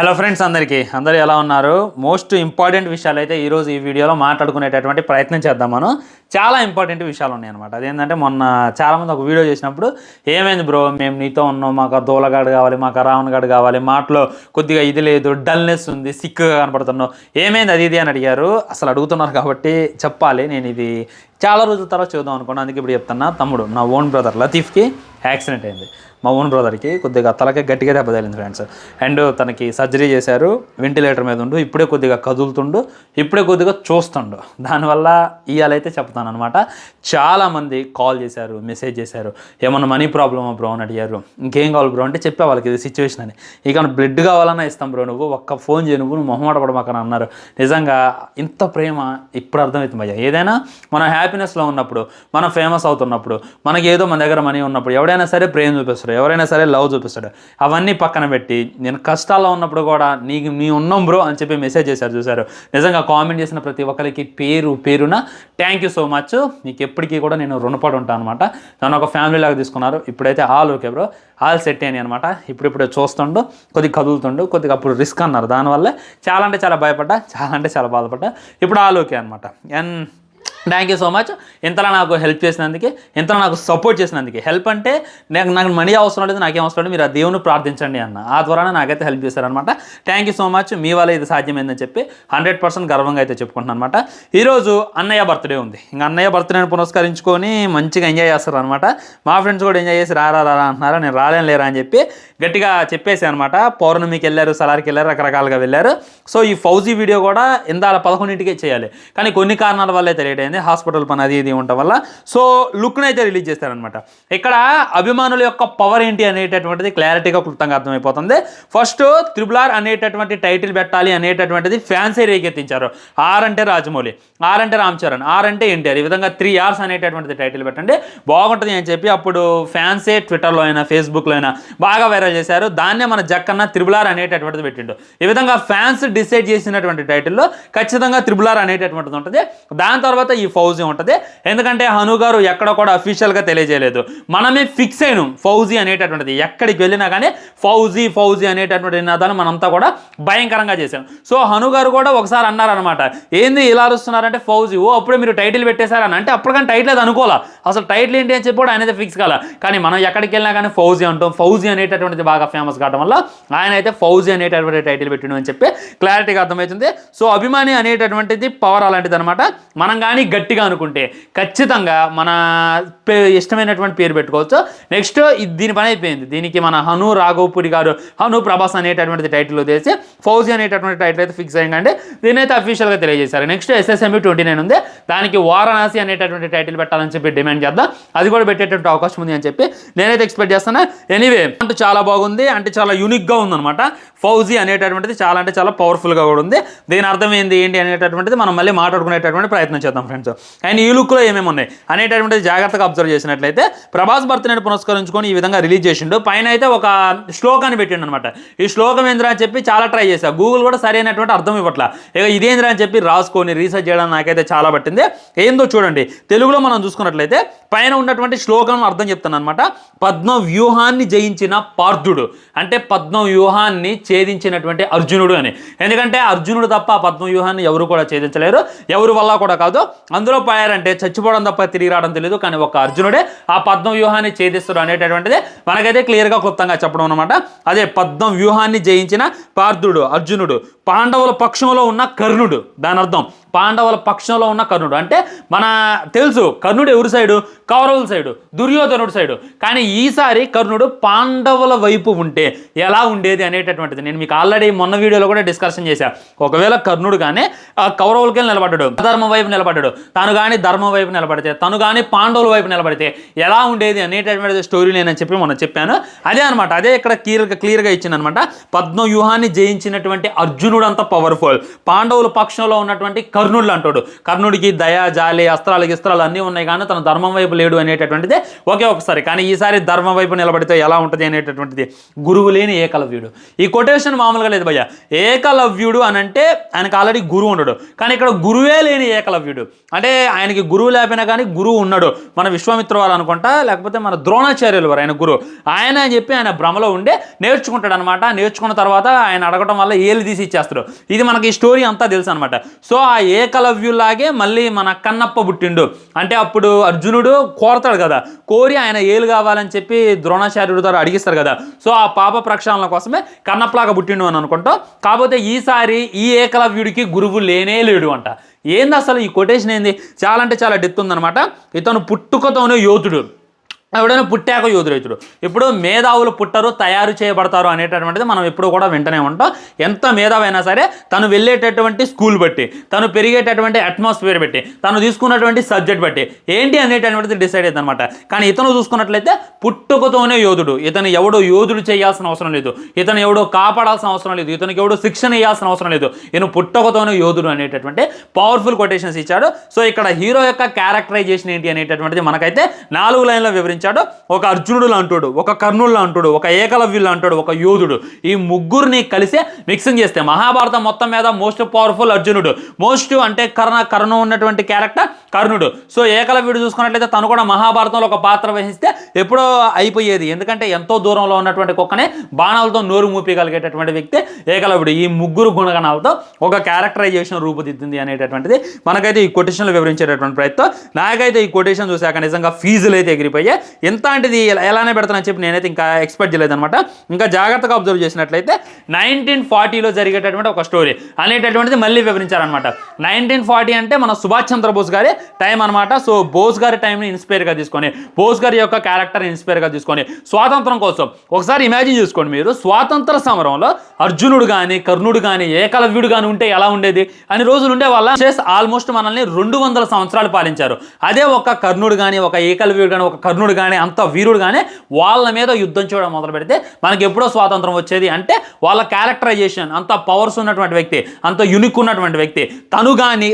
Hello friends, అందరూ ఎలా ఉన్నారు? మోస్ట్ ఇంపార్టెంట్ విషయాలు అయితే ఈరోజు ఈ వీడియోలో మాట్లాడుకునేటటువంటి ప్రయత్నం చేద్దాం. మనం చాలా ఇంపార్టెంట్ విషయాలు ఉన్నాయి అనమాట. అదేంటంటే మొన్న చాలామంది ఒక వీడియో చేసినప్పుడు ఏమైంది బ్రో, మేము నీతో ఉన్నాం, మాకు దూలగాడు కావాలి, మాకు రావణగాడు కావాలి, మాటలో కొద్దిగా ఇది లేదు, డల్నెస్ ఉంది, సిక్గా కనపడుతున్నావు, ఏమైంది అది ఇది అని అడిగారు. అసలు అడుగుతున్నారు కాబట్టి చెప్పాలి. నేను ఇది చాలా రోజుల తర్వాత చూద్దాం అనుకున్నాను, అందుకే ఇప్పుడు చెప్తున్నా. తమ్ముడు, నా ఓన్ బ్రదర్ లతీఫ్కి యాక్సిడెంట్ అయింది. మా ఓన్ బ్రదర్కి కొద్దిగా తలకే గట్టిగా దెబ్బ తగిలింది ఫ్రెండ్స్. అండ్ తనకి సర్జరీ చేశారు, వెంటిలేటర్ మీద ఉండు, ఇప్పుడే కొద్దిగా కదులుతుండు, ఇప్పుడే కొద్దిగా చూస్తుండు. దానివల్ల ఇవాళైతే చెప్తాను అనమాట. చాలామంది కాల్ చేశారు, మెసేజ్ చేశారు, ఏమన్నా మనీ ప్రాబ్లమా బ్రో అని అడిగారు. ఇంకేం కావాలి బ్రో అంటే చెప్పే వాళ్ళకి ఇది సిచ్యువేషన్ అని. ఇక బ్లడ్ కావాలన్నా ఇస్తాం బ్రో, నువ్వు ఒక్క ఫోన్ చేయ, నువ్వు మొహమాట పడమాకని అన్నారు. నిజంగా ఇంత ప్రేమ ఇప్పుడు అర్థమవుతుంది భయ్య. ఏదైనా మనం హ్యాపీనెస్లో ఉన్నప్పుడు, మనం ఫేమస్ అవుతున్నప్పుడు, మనకి ఏదో మన దగ్గర మనీ ఉన్నప్పుడు ఎవడైనా సరే ప్రేమ చూపిస్తాడు, ఎవరైనా సరే లవ్ చూపిస్తాడు. అవన్నీ పక్కన పెట్టి నేను కష్టాల్లో ఉన్నప్పుడు కూడా నీ ఉన్నాం బ్రో అని చెప్పి మెసేజ్ చేశారు. చూశారు, నిజంగా కామెంట్ చేసిన ప్రతి ఒక్కరికి పేరున థ్యాంక్ యూ సో మచ్. మీకు ఎప్పటికీ కూడా నేను రుణపడి ఉంటాను అనమాట. నన్ను ఒక ఫ్యామిలీ లాగా తీసుకున్నారు. ఇప్పుడైతే all okay bro, all set అయ్యాయి అనమాట. ఇప్పుడిప్పుడే చూస్తుండు, కొద్దిగా కదులుతుండు, కొద్దిగా అప్పుడు రిస్క్ అన్నారు. దానివల్ల చాలా అంటే చాలా భయపడ్డా, చాలా అంటే చాలా బాధపడ్డా. ఇప్పుడు ఆల్ ఓకే అనమాట. And thank you so much. ఇంతలా నాకు హెల్ప్ చేసినందుకే, ఇంతలా నాకు సపోర్ట్ చేసినందుకే. హెల్ప్ అంటే నాకు మనీ అవసరం లేదు, నాకేం అవసరం లేదు, మీరు ఆ దేవుని ప్రార్థించండి అన్న. ఆ ద్వారా నాకైతే హెల్ప్ చేశారనమాట. Thank you so much. మీ వల్ల ఇది సాధ్యమైందని చెప్పి 100% గర్వంగా అయితే చెప్పుకుంటున్నాను అనమాట. ఈరోజు అన్నయ్య బర్త్డే ఉంది. ఇంకా అన్నయ్య బర్త్డేని పురస్కరించుకొని మంచిగా ఎంజాయ్ చేస్తారు అనమాట. మా ఫ్రెండ్స్ కూడా ఎంజాయ్ చేసి రారా అంటున్నారు. నేను రాలేను లేరా అని చెప్పి గట్టిగా చెప్పేసి అనమాట. పౌర్ణమికి వెళ్ళారు, సలార్కి వెళ్ళారు, రకరకాలుగా వెళ్ళారు. సో ఈ ఫౌజీ వీడియో కూడా ఇందాల 11ంటికే చేయాలి, కానీ కొన్ని కారణాల వల్ల అయితే లేట్ అయింది. హాస్పిటల్ పని అది ఇది ఉండటం వల్ల. సో లుక్ని అయితే రిలీజ్ చేస్తారనమాట. ఇక్కడ అభిమానుల యొక్క పవర్ ఏంటి అనేటటువంటిది క్లారిటీగా క్లుప్తంగా అర్థమైపోతుంది. ఫస్ట్ RRR అనేటటువంటి టైటిల్ పెట్టాలి అనేటటువంటిది ఫ్యాన్సే రేకెత్తించారు. ఆర్ అంటే రాజమౌళి, ఆర్ అంటే రామ్ చరణ్, ఆర్ అంటే ఎన్టీఆర్, ఈ విధంగా 3 Rs అనేటటువంటిది టైటిల్ పెట్టండి బాగుంటుంది అని చెప్పి అప్పుడు ఫ్యాన్సే ట్విట్టర్లో అయినా ఫేస్బుక్లో అయినా బాగా వైరల్ చేశారు. దాన్నే మన జక్కన్న RRR అనేటటువంటిది పెట్టిండు. ఈ విధంగా ఫ్యాన్స్ డిసైడ్ చేసినటువంటి టైటిల్లో ఖచ్చితంగా RRR అనేటటువంటిది ఉంటుంది. దాని తర్వాత ఈ ఫౌజీ ఉంటుంది. ఎందుకంటే హను గారు ఎక్కడ కూడా అఫీషియల్గా తెలియజేయలేదు, మనమే ఫిక్స్ అయినాం ఫౌజీ అనేటటువంటిది. ఎక్కడికి వెళ్ళినా కానీ ఫౌజీ అనేటటువంటి నినాదాన్ని మనంతా కూడా భయంకరంగా చేశాం. సో హను గారు కూడా ఒకసారి అన్నారనమాట, ఏంది ఇలా అరుస్తున్నారంటే ఫౌజీ, అప్పుడే మీరు టైటిల్ పెట్టేశారని. అంటే అప్పటికని టైటిల్ అది అనుకోవాలా, అసలు టైటిల్ ఏంటి అని చెప్పి కూడా ఆయన అయితే ఫిక్స్ కాల. కానీ మనం ఎక్కడికి వెళ్ళినా కానీ ఫౌజీ అంటాం. ఫౌజీ అనేటటువంటిది బాగా ఫేమస్ కావడం వల్ల ఆయన అయితే ఫౌజీ అనేటటువంటి టైటిల్ పెట్టిండు అని చెప్పి క్లారిటీగా అర్థమవుతుంది. సో అభిమాని అనేటటువంటిది పవర్ అలాంటిది అనమాట. మనం కానీ గట్టిగా అనుకుంటే ఖచ్చితంగా మన ఇష్టమైనటువంటి పేరు పెట్టుకోవచ్చు. నెక్స్ట్ దీని పని అయిపోయింది. దీనికి మన హను రాఘవపూడి గారు హను ప్రభాస్ అనేటటువంటి టైటిల్ వదిలేసి ఫౌజీ అనేటటువంటి టైటిల్ అయితే ఫిక్స్ అయ్యిందండి. దీని అయితే అఫీషియల్గా తెలియజేశారు. నెక్స్ట్ SSME 29 ఉంది, దానికి వారణాసి అనేటటువంటి టైటిల్ పెట్టాలని చెప్పి డిమాండ్ చేద్దాం. అది కూడా పెట్టేటువంటి అవకాశం ఉంది అని చెప్పి నేనైతే ఎక్స్పెక్ట్ చేస్తాను. ఎనీవే అంటే చాలా బాగుంది, అంటే చాలా యూనిక్గా ఉందన్నమాట. ఫౌజీ అనేటటువంటిది చాలా అంటే చాలా పవర్ఫుల్గా కూడా ఉంది. దీని అర్థం ఏంటి అనేటటువంటిది మనం మళ్ళీ మాట్లాడుకునేటటువంటి ప్రయత్నం చేద్దాం ఫ్రెండ్స్. అండ్ ఈ లుక్లో ఏమేమి ఉన్నాయి అనేటటువంటిది జాగ్రత్తగా అబ్జర్వ్ చేసినట్లయితే ప్రభాస్ బర్త్డేని పురస్కరించుకొని ఈ విధంగా రిలీజ్ చేసిండు. పైన అయితే ఒక శ్లోకాన్ని పెట్టిండు అనమాట. ఈ శ్లోకం ఏంద్రా అని చెప్పి చాలా ట్రై చేశా, గూగుల్ కూడా సరైనటువంటి అర్థం ఇవ్వట్లా. ఇక ఇదేంద్రా అని చెప్పి రాసుకొని రీసెర్చ్ చేయడం నాకైతే చాలా పట్టింది. ఏందో చూడండి, తెలుగులో మనం చూసుకున్నట్లయితే పైన ఉన్నటువంటి శ్లోకం అర్థం చెప్తాను అనమాట. పద్మ వ్యూహాన్ని జయించిన పార్థుడు అంటే పద్మ వ్యూహాన్ని ఛేదించినటువంటి అర్జునుడు అని. ఎందుకంటే అర్జునుడు తప్ప పద్మ వ్యూహాన్ని ఎవరు కూడా ఛేదించలేరు, ఎవరి వల్ల కూడా కాదు. అందులో పోయారంటే చచ్చిపోవడం తప్ప తిరిగి రావడం తెలియదు, కానీ ఒక అర్జునుడే ఆ పద్మ వ్యూహాన్ని ఛేదిస్తాడు అనేటటువంటిది మనకైతే క్లియర్గా క్లుప్తంగా చెప్పడం అనమాట. అదే పద్మ వ్యూహాన్ని జయించిన పార్థుడు అర్జునుడు, పాండవుల పక్షంలో ఉన్న కర్ణుడు. దాని అర్థం పాండవుల పక్షంలో ఉన్న కర్ణుడు అంటే మన తెలుసు కర్ణుడు ఎవరి సైడు, కౌరవుల సైడు, దుర్యోధనుడి సైడు. కానీ ఈసారి కర్ణుడు పాండవుల వైపు ఉంటే ఎలా ఉండేది అనేటటువంటిది నేను మీకు ఆల్రెడీ మొన్న వీడియోలో కూడా డిస్కషన్ చేశాను. ఒకవేళ కర్ణుడు కానీ కౌరవులకి నిలబడ్డాడు, ధర్మం వైపు నిలబడ్డాడు, తను కానీ ధర్మం వైపు నిలబడితే, తను కానీ పాండవుల వైపు నిలబడితే ఎలా ఉండేది అనేటటువంటి స్టోరీ నేనని చెప్పి మొన్న చెప్పాను. అదే అనమాట, అదే ఇక్కడ క్లియర్గా ఇచ్చిందనమాట. పద్మ వ్యూహాన్ని జయించినటువంటి అర్జునుడు అంత పవర్ఫుల్, పాండవుల పక్షంలో ఉన్నటువంటి కర్ణుడు అంటాడు. కర్ణుడికి దయ, జాలి, అస్త్రాలు అన్నీ ఉన్నాయి, కానీ తన ధర్మం వైపు లేడు అనేటటువంటిది ఒకే ఒకసారి. కానీ ఈసారి ధర్మం వైపు నిలబడితే ఎలా ఉంటుంది అనేటటువంటిది గురువు లేని ఏకలవ్యుడు. ఈ కొటేషన్ మామూలుగా లేదు భయ్య. ఏకలవ్యుడు అని అంటే ఆయనకు ఆల్రెడీ గురువు ఉండడు, కానీ ఇక్కడ గురువే లేని ఏకలవ్యుడు అంటే ఆయనకి గురువు లేకపోయినా కానీ గురువు ఉన్నాడు. మన విశ్వామిత్ర వారు అనుకుంటా, లేకపోతే మన ద్రోణాచార్యులు వారు ఆయన గురువు. ఆయన అని చెప్పి ఆయన భ్రమలో ఉండే నేర్చుకుంటాడు అనమాట. నేర్చుకున్న తర్వాత ఆయన అడగటం వల్ల ఏలు తీసి ఇచ్చేస్తాడు. ఇది మనకి ఈ స్టోరీ అంతా తెలుసు అనమాట. సో ఆ ఏకలవ్యులాగే మళ్ళీ మన కన్నప్ప పుట్టిండు. అంటే అప్పుడు అర్జునుడు కోరతాడు కదా, కోరి ఆయన ఏలు కావాలని చెప్పి ద్రోణాచార్యుడు ద్వారా అడిగిస్తారు కదా. సో ఆ పాప ప్రక్షాళన కోసమే కన్నప్పలాగా పుట్టిండు అని అనుకుంటాం. కాకపోతే ఈసారి ఈ ఏకలవ్యుడికి గురువు లేనే లేడు అంట. ఏంది అసలు ఈ కొటేషన్ ఏంది? చాలా అంటే చాలా డెప్త్ ఉందన్నమాట. ఇతను పుట్టుకతోనే యోధుడు, ఎవడైనా పుట్టాక యోధురైతుడు. ఇప్పుడు మేధావులు పుట్టరు, తయారు చేయబడతారు అనేటటువంటిది మనం ఎప్పుడు కూడా వింటనే ఉంటాం. ఎంత మేధావైనా సరే తను వెళ్ళేటటువంటి స్కూల్ బట్టి, తను పెరిగేటటువంటి అట్మాస్ఫియర్ బట్టి, తను తీసుకున్నటువంటి సబ్జెక్ట్ బట్టి ఏంటి అనేటటువంటిది డిసైడ్ అవుతుంది అనమాట. కానీ ఇతను చూసుకున్నట్లయితే పుట్టుకతోనే యోధుడు. ఇతను ఎవడో యోధుడు చేయాల్సిన అవసరం లేదు, ఇతను ఎవడో కాపాడాల్సిన అవసరం లేదు, ఇతనికి ఎవడో శిక్షణ ఇవ్వాల్సిన అవసరం లేదు. ఈయన పుట్టుకతోనే యోధుడు అనేటటువంటి పవర్ఫుల్ కొటేషన్స్ ఇచ్చాడు. సో ఇక్కడ హీరో యొక్క క్యారెక్టరైజేషన్ ఏంటి అనేటటువంటిది మనకైతే 4 లైన్లో వివరించాడు. ఒక అర్జునుడు అంటాడు, ఒక కర్ణుడు అంటాడు, ఒక ఏకలవ్యులు అంటాడు, ఒక యోధుడు. ఈ ముగ్గురిని కలిసే మిక్సింగ్ చేస్తే మహాభారతం మొత్తం మీద మోస్ట్ పవర్ఫుల్ అర్జునుడు, మోస్ట్ అంటే కర్ణ ఉన్నటువంటి క్యారెక్టర్ కర్ణుడు. సో ఏకలవ్యుడు చూసుకున్నట్లయితే తను కూడా మహాభారతంలో ఒక పాత్ర వహిస్తే ఎప్పుడో అయిపోయేది. ఎందుకంటే ఎంతో దూరంలో ఉన్నటువంటి కుక్కనే బాణాలతో నోరు మూపగలిగేటటువంటి వ్యక్తి ఏకలవ్యుడు. ఈ ముగ్గురు గుణగణాలతో ఒక క్యారెక్టరైజేషన్ రూపుదిద్దింది అనేటటువంటిది మనకైతే ఈ కొటేషన్లో వివరించేటటువంటి ప్రయత్నం. నాకైతే ఈ కొటేషన్ చూశాక నిజంగా ఫీజులు అయితే ఎగిరిపోయాయి. ఎంతటిది ఎలానే పెడతానని చెప్పి నేనైతే ఇంకా ఎక్స్పెక్ట్ చేయలేదన్నమాట. ఇంకా జాగ్రత్తగా అబ్జర్వ్ చేసినట్లయితే 1940లో జరిగేటటువంటి ఒక స్టోరీ అనేటటువంటిది మళ్ళీ వివరించారనమాట. 1940 అంటే మన సుభాష్ చంద్రబోస్ గారి టైం అనమాట. సో బోస్ గారి టైంని ఇన్స్పైర్గా తీసుకొని, బోస్ గారి యొక్క క్యారెక్టర్ ఇన్స్పైర్గా తీసుకొని స్వాతంత్రం కోసం ఒకసారి ఇమాజిన్ చేసుకోండి మీరు. స్వాతంత్ర సమరంలో అర్జునుడు కానీ కర్ణుడు కానీ ఏకలవ్యుడు కానీ ఉంటే ఎలా ఉండేది అని రోజులు ఉండే వాళ్ళ ఆల్మోస్ట్ మనల్ని 200 సంవత్సరాలు పాలించారు. అదే ఒక కర్ణుడు కానీ, ఒక ఏకలవ్యుడు కానీ, ఒక కర్ణుడు కానీ, అంత వీరుడు కానీ వాళ్ళ మీద యుద్ధం చేయడం మొదలు పెడితే మనకి ఎప్పుడో స్వాతంత్రం వచ్చేది. అంటే వాళ్ళ క్యారెక్టరైజేషన్, అంత పవర్స్ ఉన్నటువంటి వ్యక్తి, అంత యునిక్ ఉన్నటువంటి వ్యక్తి తను కానీ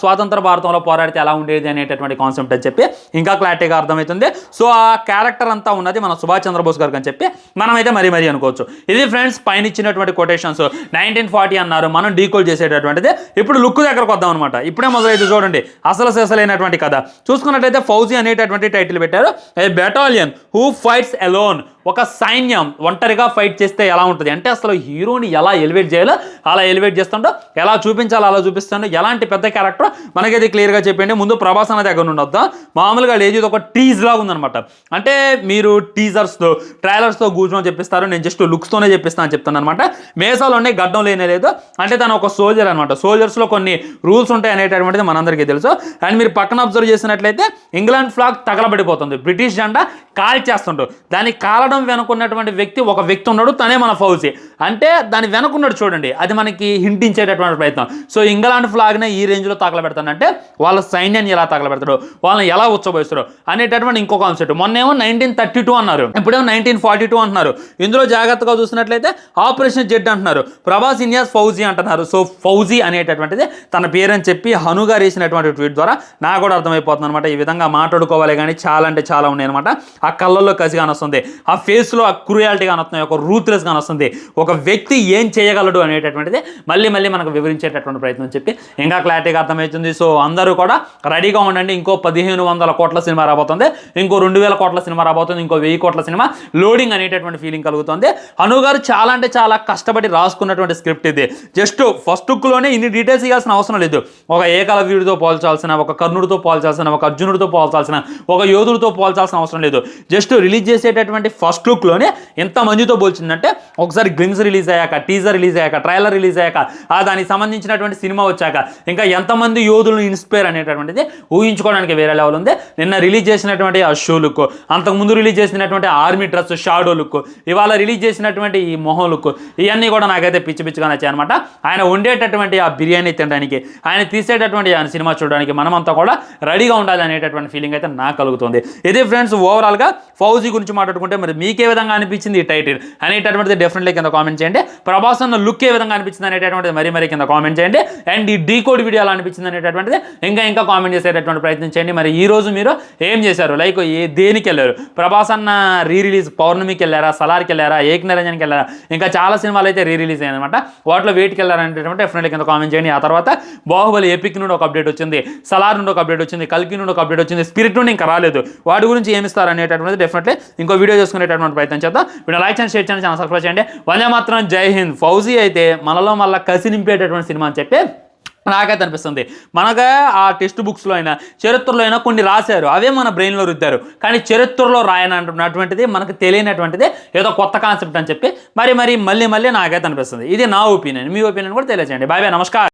స్వాతంత్ర భారతంలో పోరాడితే ఎలా ఉండేది అనేటటువంటి కాన్సెప్ట్ అని చెప్పి ఇంకా క్లారిటీగా అర్థమవుతుంది. సో ఆ క్యారెక్టర్ అంతా ఉన్నది మన సుభాష్ చంద్రబోస్ గారికి అని చెప్పి మనమైతే మరీ అనుకోవచ్చు. ఇది ఫ్రెండ్స్ పైన ఇచ్చినటువంటి కొటేషన్స్. 1940 అన్నారు, మనం డీకోడ్ చేసేటటువంటిది. ఇప్పుడు లుక్ దగ్గరకు వద్దాం అనమాట. ఇప్పుడే మొదలైతే చూడండి అసలు సెసలైనటువంటి కథ. చూసుకున్నట్లయితే ఫౌజీ అనేటటువంటి టైటిల్ పెట్టారు. ఏ బెటాలియన్ హూ ఫైట్స్ అలోన్, ఒక సైన్యం ఒంటరిగా ఫైట్ చేస్తే ఎలా ఉంటుంది అంటే అసలు హీరోని ఎలా ఎలివేట్ చేయాలో అలా ఎలివేట్ చేస్తుండో, ఎలా చూపించాలో అలా చూపిస్తుండో, ఎలాంటి పెద్ద క్యారెక్టర్ మనకైతే క్లియర్గా చెప్పండి. ముందు ప్రభాస్ అనే దగ్గర నుండి వద్దాం. మామూలుగా లేదు, ఇది ఒక టీజ్ లాగా ఉందనమాట. అంటే మీరు టీజర్స్తో ట్రైలర్స్తో కూర్చొని చెప్పిస్తారు, నేను జస్ట్ లుక్స్తోనే చెప్పిస్తాను అని చెప్తాను అనమాట. మేసాలోనే గడ్డం లేనే లేదు. అంటే తను ఒక సోల్జర్ అనమాట. సోల్జర్స్లో కొన్ని రూల్స్ ఉంటాయి అనేటటువంటిది మనందరికీ తెలుసు. అండ్ మీరు పక్కన అబ్జర్వ్ చేసినట్లయితే ఇంగ్లాండ్ ఫ్లాగ్ తగలబడిపోతుంది, బ్రిటిష్ జెండా కాల్ చేస్తుంటారు. దాన్ని కాలడం వెనుకున్నటువంటి ఒక వ్యక్తి ఉన్నాడు, తనే మన ఫౌజీ. అంటే దాని వెనుకున్నాడు చూడండి, అది మనకి హింట్ ఇచ్చేటటువంటి ప్రయత్నం. సో ఇంగ్లాండ్ ఫ్లాగ్నే ఈ రేంజ్లో తగలబెడతానంటే వాళ్ళ సైన్యాన్ని ఎలా తగలబెడతాడు, వాళ్ళని ఎలా ఉచ్చబోయిస్తాడు అనేటటువంటి ఇంకో కాన్సెప్ట్. మొన్నేమో 1932 అన్నారు, ఇప్పుడేమో 1942 అంటున్నారు. ఇందులో జాగ్రత్తగా చూసినట్లయితే ఆపరేషన్ జెడ్ అంటున్నారు, ప్రభాస్ ఇండియాస్ ఫౌజీ అంటున్నారు. సో ఫౌజీ అనేటటువంటిది తన పేరని చెప్పి హను గారు వేసినటువంటి ట్వీట్ ద్వారా నాకు కూడా అర్థమైపోతుంది అనమాట. ఈ విధంగా మాట్లాడుకోవాలి కానీ చాలా అంటే చాలా ఉన్నాయి అనమాట. ఆ కళ్ళల్లో కసి కానొస్తుంది, ఆ ఫేస్లో ఆ క్రూయాలిటీ కానొస్తుంది, ఒక రూత్లెస్ కానొస్తుంది. ఒక వ్యక్తి ఏం చేయగలడు అనేటటువంటిది మళ్ళీ మనకు వివరించేటటువంటి ప్రయత్నం చెప్పి ఇంకా క్లారిటీగా అర్థమవుతుంది. సో అందరూ కూడా రెడీగా ఉండండి. ఇంకో 1500 కోట్ల సినిమా రాబోతుంది, ఇంకో 2000 కోట్ల సినిమా రాబోతుంది, ఇంకో 1000 కోట్ల సినిమా లోడింగ్ అనేటటువంటి ఫీలింగ్ కలుగుతుంది. హను గారు చాలా అంటే చాలా కష్టపడి రాసుకున్నటువంటి స్క్రిప్ట్ ఇది. జస్ట్ ఫస్ట్ లుక్లోనే ఇన్ని డీటెయిల్స్ ఇవ్వాల్సిన అవసరం లేదు. ఒక ఏకలవ్యుడితో పోల్చాల్సిన, ఒక కర్ణుడితో పోల్చాల్సిన, ఒక అర్జునుడితో పోల్చాల్సిన, ఒక యోధుడితో పోల్చాల్సిన అవసరం లేదు. జస్ట్ రిలీజ్ చేసేటటువంటి ఫస్ట్ లుక్లోనే ఎంత మందితో పోల్చిందంటే ఒకసారి గ్లిమ్స్ రిలీజ్ అయ్యాక, టీజర్ రిలీజ్ అయ్యాక, ట్రైలర్ రిలీజ్ అయ్యాక, దానికి సంబంధించినటువంటి సినిమా వచ్చాక ఇంకా ఎంతమంది యోధులను ఇన్స్పైర్ అనేటటువంటిది ఊహించుకోవడానికి వేరే లెవెల్ ఉంది. నిన్న రిలీజ్ చేసినటువంటి ఆ షో లుక్, అంతకుముందు రిలీజ్ చేసినటువంటి ఆర్మీ డ్రెస్ షాడో లుక్, ఇవాళ రిలీజ్ చేసినటువంటి ఈ మొహం లుక్, ఇవన్నీ కూడా నాకైతే పిచ్చిగా నచ్చాయి అనమాట. ఆయన వండేటటువంటి ఆ బిర్యానీ తినడానికి, ఆయన తీసేటటువంటి ఆయన సినిమా చూడడానికి మనమంతా కూడా రెడీగా ఉండాలి అనేటటువంటి ఫీలింగ్ అయితే నాకు కలుగుతుంది. ఇది ఫ్రెండ్స్ ఓవరాల్గా ఫౌజీ గురించి మాట్లాడుకుంటే మరి మీకు ఏ విధంగా అనిపించింది ఈ టైటిల్ అనేటటువంటిది డెఫినెట్లీ కింద కామెంట్ చేయండి. ప్రభాస్ అన్న లుక్ ఏ విధంగా అనిపించింది అనేటటువంటిది మరీ కింద కామెంట్ చేయండి. అండ్ ఈ డీకోడ్ వీడియో ఎలా అనిపించింది అనేటటువంటిది ఇంకా కామెంట్ చేసేటటువంటి ప్రయత్నం చేయండి. మరి ఈ రోజు మీరు ఏం చేశారు, లైక్ దేనికి వెళ్ళారు? ప్రభాస్ అన్న రీ రిలీజ్ పౌర్ణమికి వెళ్ళారా, సలార్కి వెళ్ళారా, ఏక్ నిరంజన్కి వెళ్ళారా, ఇంకా చాలా సినిమాలు అయితే రీ రిలీజ్ అయ్యాయన్నమాట. వాటిలో వేటికి వెళ్ళారనేటటువంటి డెఫినెట్లీ కింద కామెంట్ చేయండి. ఆ తర్వాత బాహుబలి ఎపిక్ నుండి ఒక అప్డేట్ వచ్చింది, సలార్ నుండి ఒక అప్డేట్ వచ్చింది, కల్కి నుండి ఒక అప్డేట్ వచ్చింది, స్పిరిట్ నుండి ఇంకా రాలేదు. వాటి గురించి ఏమి ఇస్తారు అనేటటువంటిది డెఫినెట్లీ ఇంకో వీడియో చేసుకునేటటువంటి ప్రయత్నం చేద్దాం. వీడియో లైక్ చేయండి, షేర్ చేయండి, ఛానల్ సబ్స్క్రైబ్ చేయండి. వందే మాత్రం, జై హింద్. ఫౌజీ అయితే మనలో మళ్ళీ కసి నింపేటటువంటి సినిమా అని చెప్పి నాకైతే అనిపిస్తుంది. మనగా ఆ టెక్స్ట్ బుక్స్లో అయినా చరిత్రలో అయినా కొన్ని రాశారు, అవే మన బ్రెయిన్లో రుద్దారు. కానీ చరిత్రలో రాయనటువంటిది, మనకు తెలియనటువంటిది ఏదో కొత్త కాన్సెప్ట్ అని చెప్పి మళ్ళీ నాకైతే అనిపిస్తుంది. ఇది నా ఒపీనియన్. మీ ఒపీనియన్ కూడా తెలియజేయండి. బాయ్ బాయ్, నమస్కారం.